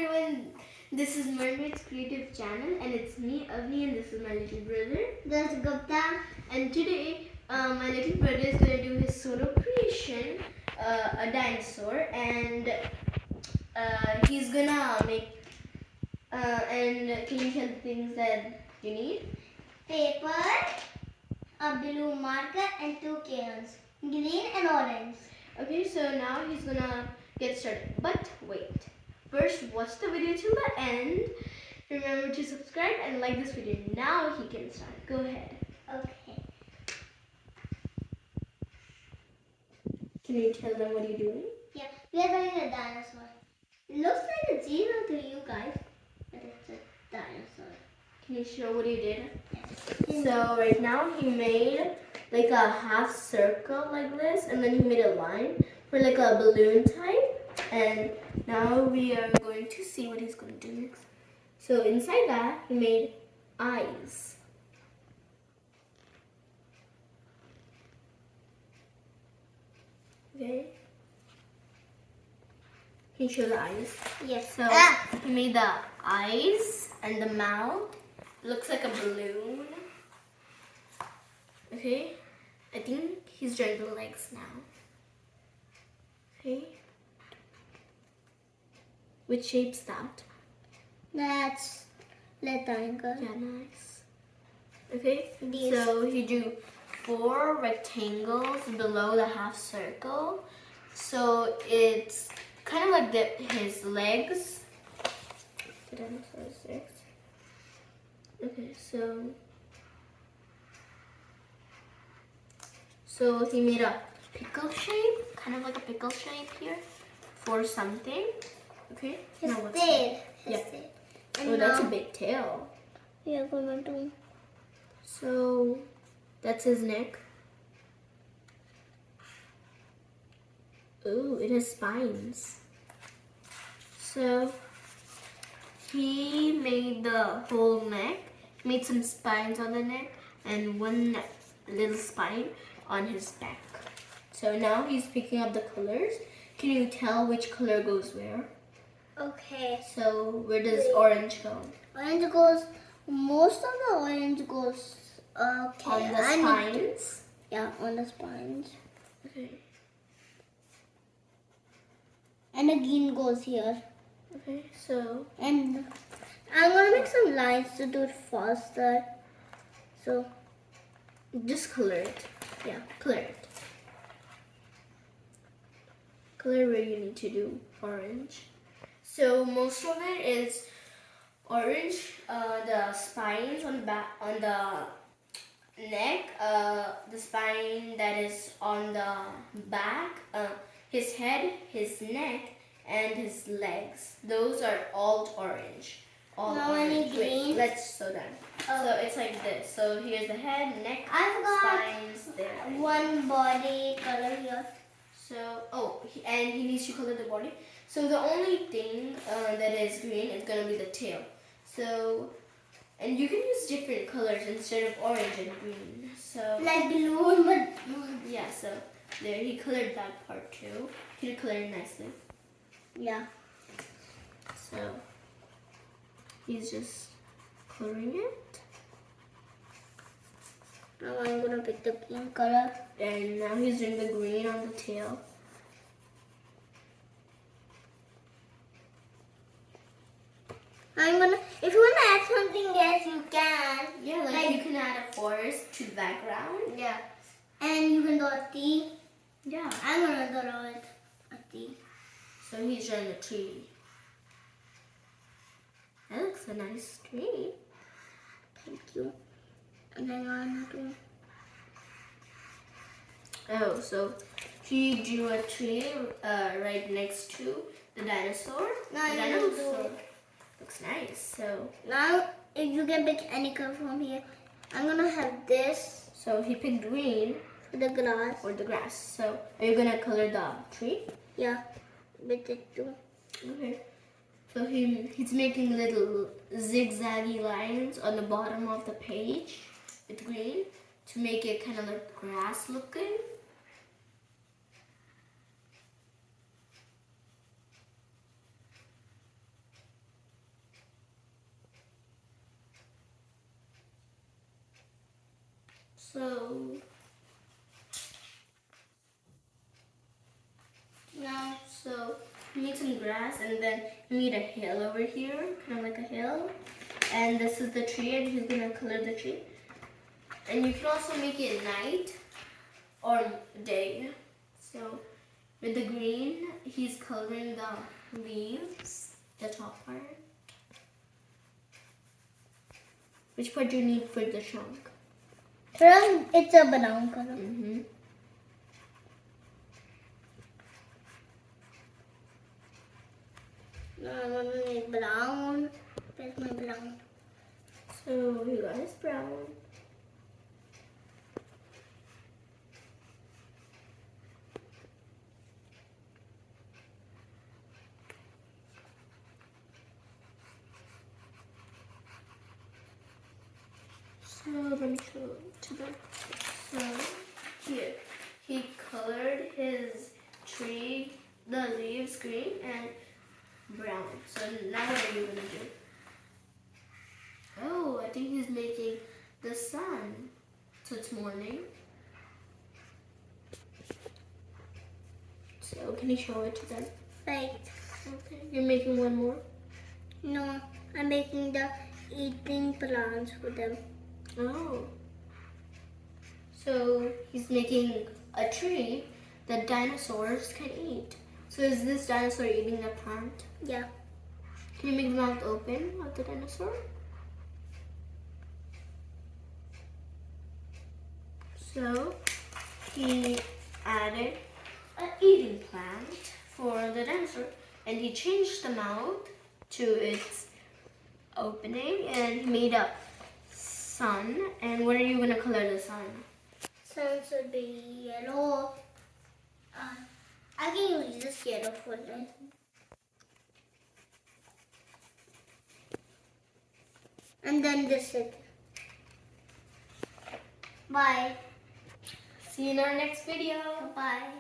everyone, this is Mermaids Creative channel and it's me, Avni, and this is my little brother, Darsh Gupta. And today, my little brother is going to do his solo creation, a dinosaur, and he's gonna make, and can you tell the things that you need? Paper, a blue marker and 2 crayons, green and orange. Okay, so now he's gonna get started. But wait. First, watch the video till the end. Remember to subscribe and like this video. Now he can start. Go ahead. Okay. Can you tell them what you're doing? Yeah, we are doing a dinosaur. It looks like a zero to you guys, but it's a dinosaur. Can you show what you did? Yes. So right now he made like a half circle like this, and then he made a line for like a balloon type. And now we are going to see what he's going to do next. So inside that, he made eyes. Okay. Can you show the eyes? Yes. So he made the eyes and the mouth. Looks like a balloon. Okay. I think he's drawing the legs now. Okay. Which shape's that? That's rectangle. Yeah, nice. Okay, These. so he drew 4 rectangles below the half circle. So it's kind of like his legs. Okay, so he made a pickle shape, kind of like a pickle shape here for something. Okay. His now what's tail. that? Yeah. Tail. Oh, that's a big tail. We are going to. So that's his neck. Ooh, it has spines. So he made the whole neck. He made some spines on the neck and one little spine on his back. So now he's picking up the colors. Can you tell which color goes where? Okay. So where does orange go? Orange goes. Most of the orange goes. Okay. On the spines? Yeah, on the spines. Okay. And the green goes here. Okay, so And I'm gonna make some lines to do it faster. So just color it. Yeah, color it. Color where you need to do orange. So most of it is orange. The spines on the back, on the neck, the spine that is on the back, his head, his neck, and his legs. Those are all orange. All now orange. I need green. Wait, let's show them. Oh. So it's like this. So here's the head, neck, I've got spines there. one body color here. So, and he needs to color the body. So the only thing that is green is going to be the tail. So, and you can use different colors instead of orange and green. So, Like balloon, but yeah, so there, he colored that part too. He colored nicely. yeah. So, he's just coloring it. Now I'm gonna pick the green color. And now he's doing the green on the tail. I'm gonna. If you wanna add something else, you can. Yeah, like you can add a forest to the background. Yeah. And you can draw a T. Yeah. I'm gonna draw it a T. So he's drawing a tree. That looks a nice tree. Thank you. And then I'm gonna. Oh, so he drew a tree right next to the dinosaur. No, the I dinosaur looks nice. So Now, if you can pick any color from here, I'm gonna have this he picked green for the grass. for the grass. So are you gonna color the tree? Yeah, with it too. Okay. So he's making little zigzaggy lines on the bottom of the page with green to make it kind of like grass looking. So now, you need some grass, and then you need a hill over here, kind of like a hill. And this is the tree, and he's gonna color the tree. And you can also make it night or day. So with the green, he's coloring the leaves, the top part. Which part do you need for the trunk? It's a brown color. Mm-hmm. No, I want to make brown. Where's my brown? So you got his brown. So let me show it to them. So here, he colored his tree, the leaves green and brown. So now what are you gonna do? Oh, I think he's making the sun. So it's morning. So can you show it to them? Right. Okay. You're making one more? No, I'm making the eating plants for them. Oh. So he's making a tree that dinosaurs can eat. So is this dinosaur eating the plant? Yeah. Can you make the mouth open of the dinosaur? So he added an eating plant for the dinosaur, and he changed the mouth to its opening, and he made a sun. And what are you gonna color the sun? Sun should be yellow. I can use this yellow for it. And then this is. Bye. See you in our next video. Bye.